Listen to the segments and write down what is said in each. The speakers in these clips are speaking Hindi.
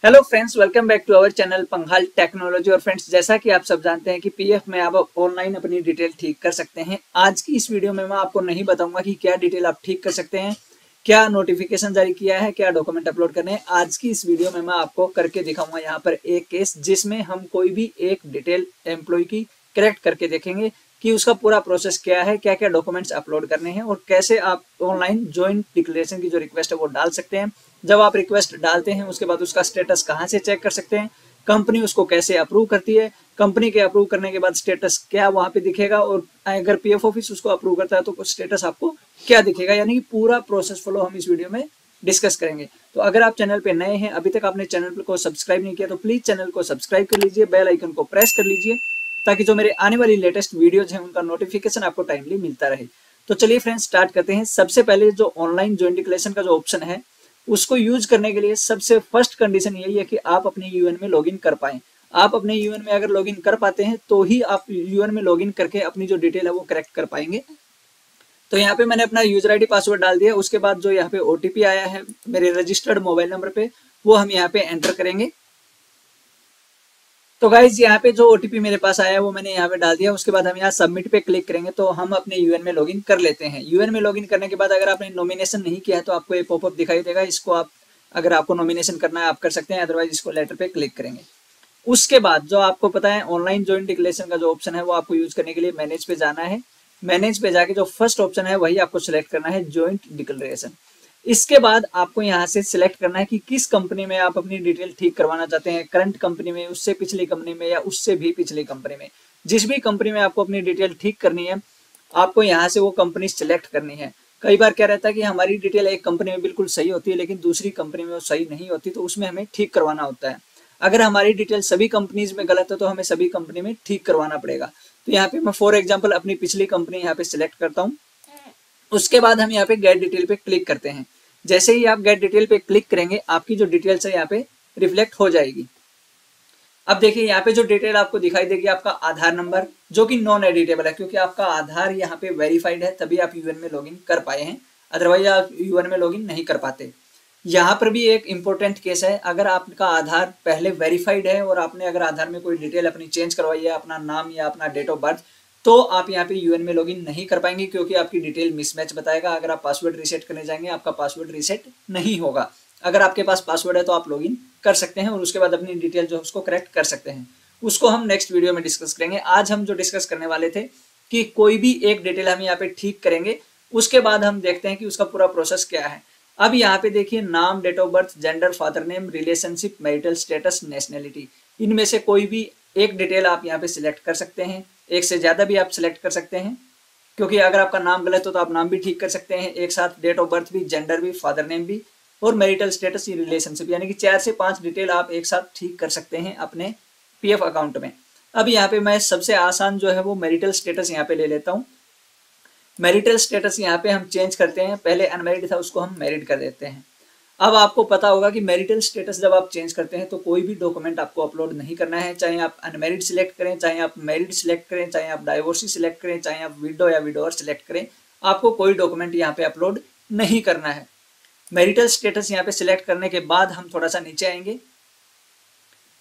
Hello friends, welcome back to our channel Panghal technology. और फ्रेंड्स, जैसा कि आप सब जानते हैं कि पीएफ में आप ऑनलाइन अपनी डिटेल ठीक कर सकते हैं। आज की इस वीडियो में मैं आपको नहीं बताऊंगा कि क्या डिटेल आप ठीक कर सकते हैं, क्या नोटिफिकेशन जारी किया है, क्या डॉक्यूमेंट अपलोड करने हैं। आज की इस वीडियो में मैं आपको करके दिखाऊंगा यहाँ पर एक केस, जिसमें हम कोई भी एक डिटेल एम्प्लॉय की करेक्ट करके देखेंगे कि उसका पूरा प्रोसेस क्या है, क्या क्या डॉक्यूमेंट्स अपलोड करने हैं और कैसे आप ऑनलाइन ज्वाइंट डिक्लेरेशन की जो रिक्वेस्ट है वो डाल सकते हैं। जब आप रिक्वेस्ट डालते हैं उसके बाद उसका स्टेटस कहां से चेक कर सकते हैं, कंपनी उसको कैसे अप्रूव करती है, कंपनी के अप्रूव करने के बाद स्टेटस क्या वहां पे दिखेगा, और अगर पीएफ ऑफिस उसको अप्रूव करता है तो स्टेटस आपको क्या दिखेगा। यानी कि पूरा प्रोसेस फ्लो हम इस वीडियो में डिस्कस करेंगे। तो अगर आप चैनल पे नए हैं, अभी तक आपने चैनल को सब्सक्राइब नहीं किया तो प्लीज चैनल को सब्सक्राइब कर लीजिए, बेल आइकन को प्रेस कर लीजिए ताकि जो मेरे आने वाली लेटेस्ट वीडियोज हैं उनका नोटिफिकेशन आपको टाइमली मिलता रहे। तो चलिए फ्रेंड्स, स्टार्ट करते हैं। सबसे पहले जो ऑनलाइन ज्वाइंट डिक्लेरेशन का जो ऑप्शन है उसको यूज करने के लिए सबसे फर्स्ट कंडीशन यही है कि आप अपने यूएन में लॉगिन कर पाएं। आप अपने यूएन में अगर लॉगिन कर पाते हैं तो ही आप यूएन में लॉगिन करके अपनी जो डिटेल है वो करेक्ट कर पाएंगे। तो यहाँ पे मैंने अपना यूजर आईडी पासवर्ड डाल दिया। उसके बाद जो यहाँ पे ओटीपी आया है मेरे रजिस्टर्ड मोबाइल नंबर पे, वो हम यहाँ पे एंटर करेंगे। तो गाइज यहाँ पे जो ओटीपी मेरे पास आया है वो मैंने यहाँ पे डाल दिया। उसके बाद हम यहाँ सबमिट पे क्लिक करेंगे तो हम अपने यूएन में लॉगिन कर लेते हैं। यूएन में लॉगिन करने के बाद अगर आपने नॉमिनेशन नहीं किया है तो आपको ये पॉपअप दिखाई देगा। इसको आप, अगर आपको नॉमिनेशन करना है आप कर सकते हैं, अदरवाइज इसको लेटर पे क्लिक करेंगे। उसके बाद जो आपको पता है ऑनलाइन ज्वाइंट डिक्लेरेशन का जो ऑप्शन है वो आपको यूज करने के लिए मैनेज पे जाना है। मैनेज पे जाके जो फर्स्ट ऑप्शन है वही आपको सिलेक्ट करना है, ज्वाइंट डिक्लेरेशन। इसके बाद आपको यहाँ से सिलेक्ट करना है कि किस कंपनी में आप अपनी डिटेल ठीक करवाना चाहते हैं, करंट कंपनी में, उससे पिछली कंपनी में या उससे भी पिछली कंपनी में। जिस भी कंपनी में आपको अपनी डिटेल ठीक करनी है आपको यहाँ से वो कंपनी सिलेक्ट करनी है। कई बार क्या रहता है कि हमारी डिटेल एक कंपनी में बिल्कुल सही होती है लेकिन दूसरी कंपनी में वो सही नहीं होती, तो उसमें हमें ठीक करवाना होता है। अगर हमारी डिटेल सभी कंपनीज में गलत है तो हमें सभी कंपनी में ठीक करवाना पड़ेगा। तो यहाँ पे मैं फॉर एग्जाम्पल अपनी पिछली कंपनी यहाँ पे सिलेक्ट करता हूँ। उसके बाद हम यहाँ पे गेट डिटेल पे क्लिक करते हैं। जैसे ही आप गेट डिटेल पे क्लिक करेंगे आपकी जो डिटेल्स है यहाँ पे रिफ्लेक्ट हो जाएगी। अब देखिए यहाँ पे जो डिटेल आपको दिखाई देगी आपका आधार नंबर, जो कि नॉन एडिटेबल है क्योंकि आपका आधार यहाँ पे वेरीफाइड है, तभी आप यूएन में लॉगिन कर पाए हैं, अदरवाइज आप यूएन में लॉगिन नहीं कर पाते। यहाँ पर भी एक इंपॉर्टेंट केस है, अगर आपका आधार पहले वेरीफाइड है और आपने अगर आधार में कोई डिटेल अपनी चेंज करवाई है, अपना नाम या अपना डेट ऑफ बर्थ, तो आप यहाँ पे यूएन में लॉगिन नहीं कर पाएंगे क्योंकि आपकी डिटेल मिसमैच बताएगा। अगर आप पासवर्ड रीसेट करने जाएंगे आपका पासवर्ड रीसेट नहीं होगा। अगर आपके पास पासवर्ड है तो आप लॉगिन कर सकते हैं और उसके बाद अपनी डिटेल जो है उसको करेक्ट कर सकते हैं। उसको हम नेक्स्ट वीडियो में डिस्कस करेंगे। आज हम जो डिस्कस करने वाले थे कि कोई भी एक डिटेल हम यहाँ पे ठीक करेंगे, उसके बाद हम देखते हैं कि उसका पूरा प्रोसेस क्या है। अब यहाँ पे देखिए नाम, date of birth, gender, father name, relationship, marital status, nationality, इनमें से कोई भी एक डिटेल आप यहाँ पे सिलेक्ट कर सकते हैं। एक से ज्यादा भी आप सिलेक्ट कर सकते हैं क्योंकि अगर आपका नाम गलत हो तो आप नाम भी ठीक कर सकते हैं एक साथ, डेट ऑफ बर्थ भी, जेंडर भी, फादर नेम भी और मैरिटल स्टेटस, रिलेशनशिप, यानी कि 4 से 5 डिटेल आप एक साथ ठीक कर सकते हैं अपने पीएफ अकाउंट में। अब यहाँ पे मैं सबसे आसान जो है वो मैरिटल स्टेटस यहाँ पे ले लेता हूँ। मैरिटल स्टेटस यहाँ पे हम चेंज करते हैं, पहले अनमैरिड था उसको हम मैरिड कर देते हैं। अब आपको पता होगा कि मैरिटल स्टेटस जब आप चेंज करते हैं तो कोई भी डॉक्यूमेंट आपको अपलोड नहीं करना है, चाहे आप अनमैरिड सिलेक्ट करें, चाहे आप मैरिड सिलेक्ट करें, चाहे आप डाइवोर्सी सिलेक्ट करें, चाहे आप विडो या विडोअर सिलेक्ट करें, आपको कोई डॉक्यूमेंट यहाँ पे अपलोड नहीं करना है। मैरिटल स्टेटस यहाँ पे सिलेक्ट करने के बाद हम थोड़ा सा नीचे आएंगे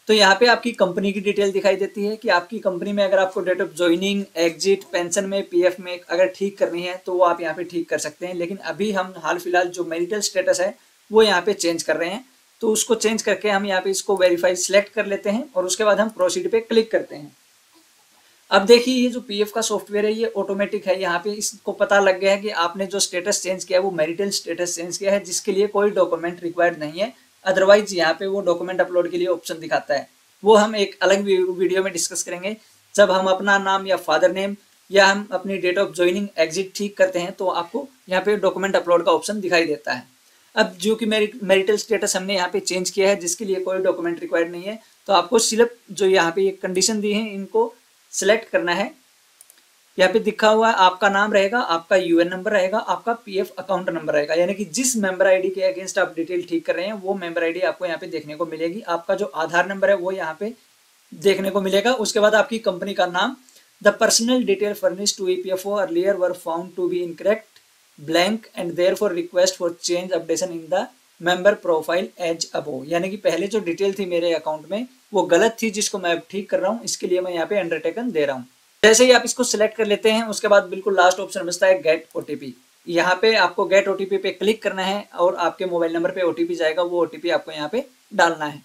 तो यहाँ पे आपकी कंपनी की डिटेल दिखाई देती है कि आपकी कंपनी में अगर आपको date of joining, exit, pension में, पीएफ में अगर ठीक करनी है तो वो आप यहाँ पे ठीक कर सकते हैं। लेकिन अभी हम हाल फिलहाल जो मैरिटल स्टेटस है वो यहाँ पे चेंज कर रहे हैं, तो उसको चेंज करके हम यहाँ पे इसको वेरीफाई सिलेक्ट कर लेते हैं और उसके बाद हम प्रोसीड पे क्लिक करते हैं। अब देखिए ये जो पीएफ का सॉफ्टवेयर है ये ऑटोमेटिक है। यहाँ पे इसको पता लग गया है कि आपने जो स्टेटस चेंज किया है वो मैरिटल स्टेटस चेंज किया है, जिसके लिए कोई डॉक्यूमेंट रिक्वायर्ड नहीं है। अदरवाइज यहाँ पे वो डॉक्यूमेंट अपलोड के लिए ऑप्शन दिखाता है, वो हम एक अलग वीडियो में डिस्कस करेंगे। जब हम अपना नाम या फादर नेम या हम अपनी डेट ऑफ ज्वाइनिंग, एग्जिट ठीक करते हैं तो आपको यहाँ पे डॉक्यूमेंट अपलोड का ऑप्शन दिखाई देता है। अब जो कि मैरिटल स्टेटस हमने यहाँ पे चेंज किया है जिसके लिए कोई डॉक्यूमेंट रिक्वायर्ड नहीं है, तो आपको सिर्फ जो यहाँ पे ये कंडीशन दी है इनको सिलेक्ट करना है। यहाँ पे दिखा हुआ है आपका नाम रहेगा, आपका यूएन नंबर रहेगा, आपका पीएफ अकाउंट नंबर रहेगा, यानी कि जिस मेंबर आईडी के अगेंस्ट आप डिटेल ठीक कर रहे हैं वो मेंबर आईडी आपको यहाँ पे देखने को मिलेगी। आपका जो आधार नंबर है वो यहाँ पे देखने को मिलेगा। उसके बाद आपकी कंपनी का नाम, the personal detail furnished to EPFO earlier were found to be incorrect, blank and therefore request for change updation in the member profile as above, यानी कि पहले जो डिटेल थी मेरे अकाउंट में वो गलत थी, जिसको मैं अब ठीक कर रहा हूँ, इसके लिए मैं यहाँ पे अंडरटेकन दे रहा हूँ। जैसे ही आप इसको सिलेक्ट कर लेते हैं उसके बाद बिल्कुल लास्ट ऑप्शन बचता है गेट ओटीपी। यहाँ पे आपको गेट ओटीपी पे क्लिक करना है और आपके मोबाइल नंबर पे ओटीपी जाएगा, वो ओटीपी आपको यहाँ पे डालना है।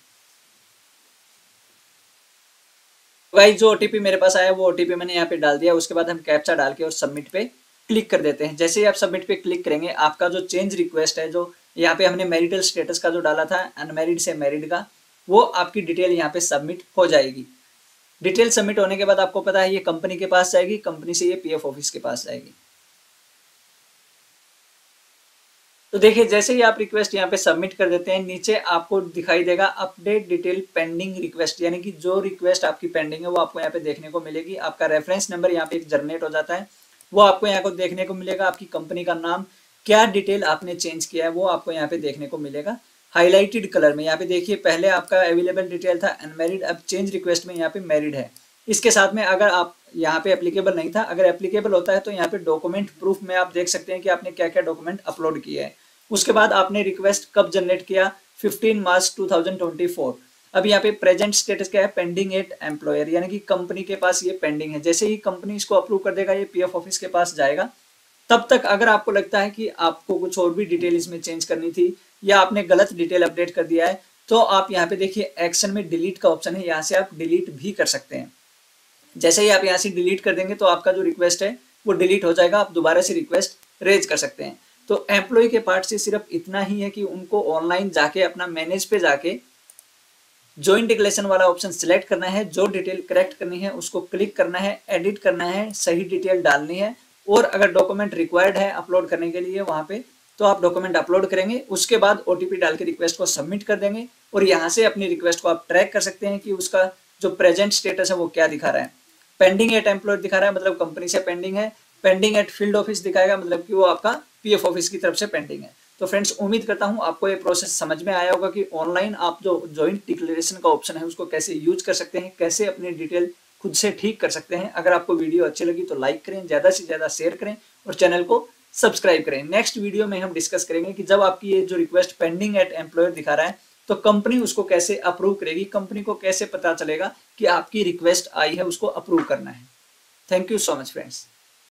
गाइस जो ओटीपी मेरे पास आया वो ओटीपी मैंने यहाँ पे डाल दिया। उसके बाद हम कैप्चा डाल के और सबमिट पे क्लिक कर देते हैं। जैसे ही आप सबमिट पे क्लिक करेंगे आपका जो चेंज रिक्वेस्ट है, जो यहाँ पे हमने मैरिटल स्टेटस का जो डाला था अनमैरिड से मैरिड का, वो आपकी डिटेल यहाँ पे सबमिट हो जाएगी। डिटेल सबमिट होने के बाद आपको पता है ये कंपनी के पास जाएगी, कंपनी से ये पीएफ ऑफिस के पास जाएगी। तो देखिए जैसे ही आप रिक्वेस्ट यहाँ पे सबमिट कर देते हैं नीचे आपको दिखाई देगा अपडेट डिटेल पेंडिंग रिक्वेस्ट, यानी कि जो रिक्वेस्ट आपकी पेंडिंग है वो आपको यहाँ पे देखने को मिलेगी। आपका रेफरेंस नंबर यहाँ पे एक जनरेट हो जाता है, वो आपको यहाँ को देखने को मिलेगा। आपकी कंपनी का नाम, क्या डिटेल आपने चेंज किया है वो आपको यहाँ पे देखने को मिलेगा हाईलाइटेड कलर में। यहाँ पे देखिए पहले आपका अवेलेबल डिटेल था अनमैरिड, अब चेंज रिक्वेस्ट में यहाँ पे मैरिड है। इसके साथ में अगर आप यहाँ पे एप्लीकेबल नहीं था, अगर एप्लीकेबल होता है तो यहाँ पे डॉक्यूमेंट प्रूफ में आप देख सकते हैं कि आपने क्या क्या डॉक्यूमेंट अपलोड किया है। उसके बाद आपने रिक्वेस्ट कब जनरेट किया, 15 मार्च 2024। अब यहाँ पे प्रेजेंट स्टेटस क्या है, पेंडिंग एट एम्प्लॉयर, यानी कि कंपनी के पास ये पेंडिंग है। जैसे ही कंपनी इसको अप्रूव कर देगा ये पीएफ ऑफिस के पास जाएगा। तब तक अगर आपको लगता है कि आपको कुछ और भी डिटेल इसमें चेंज करनी थी या आपने गलत डिटेल अपडेट कर दिया है, तो आप यहाँ पे देखिए एक्शन में डिलीट का ऑप्शन है, यहाँ से आप डिलीट भी कर सकते हैं। जैसे ही आप यहाँ से डिलीट कर देंगे तो आपका जो रिक्वेस्ट है वो डिलीट हो जाएगा, आप दोबारा से रिक्वेस्ट रेज कर सकते हैं। तो एम्प्लॉय के पार्ट से सिर्फ इतना ही है कि उनको ऑनलाइन जाके अपना मैनेज पे जाके ज्वाइंट डिक्लेरेशन वाला ऑप्शन सिलेक्ट करना है, जो डिटेल करेक्ट करनी है उसको क्लिक करना है, एडिट करना है, सही डिटेल डालनी है, और अगर डॉक्यूमेंट रिक्वायर्ड है अपलोड करने के लिए वहां पे तो आप डॉक्यूमेंट अपलोड करेंगे। उसके बाद ओटीपी डाल के रिक्वेस्ट को सबमिट कर देंगे और यहाँ से अपनी रिक्वेस्ट को आप ट्रैक कर सकते हैं कि उसका जो प्रेजेंट स्टेटस है वो क्या दिखा रहा है। पेंडिंग एट एम्प्लॉय दिखा रहा है मतलब कंपनी से पेंडिंग है, पेंडिंग एट फील्ड ऑफिस दिखाएगा मतलब कि वो आपका पीएफ ऑफिस की तरफ से पेंडिंग है। तो फ्रेंड्स उम्मीद करता हूं आपको ये प्रोसेस समझ में आया होगा कि ऑनलाइन आप जो जॉइंट डिक्लेरेशन का ऑप्शन है उसको कैसे यूज कर सकते हैं, कैसे अपनी डिटेल खुद से ठीक कर सकते हैं। अगर आपको वीडियो अच्छी लगी तो लाइक करें, ज्यादा से ज्यादा शेयर करें और चैनल को सब्सक्राइब करें। नेक्स्ट वीडियो में हम डिस्कस करेंगे कि जब आपकी ये जो रिक्वेस्ट पेंडिंग एट एम्प्लॉयर दिखा रहा है तो कंपनी उसको कैसे अप्रूव करेगी, कंपनी को कैसे पता चलेगा कि आपकी रिक्वेस्ट आई है, उसको अप्रूव करना है। Thank you so much friends.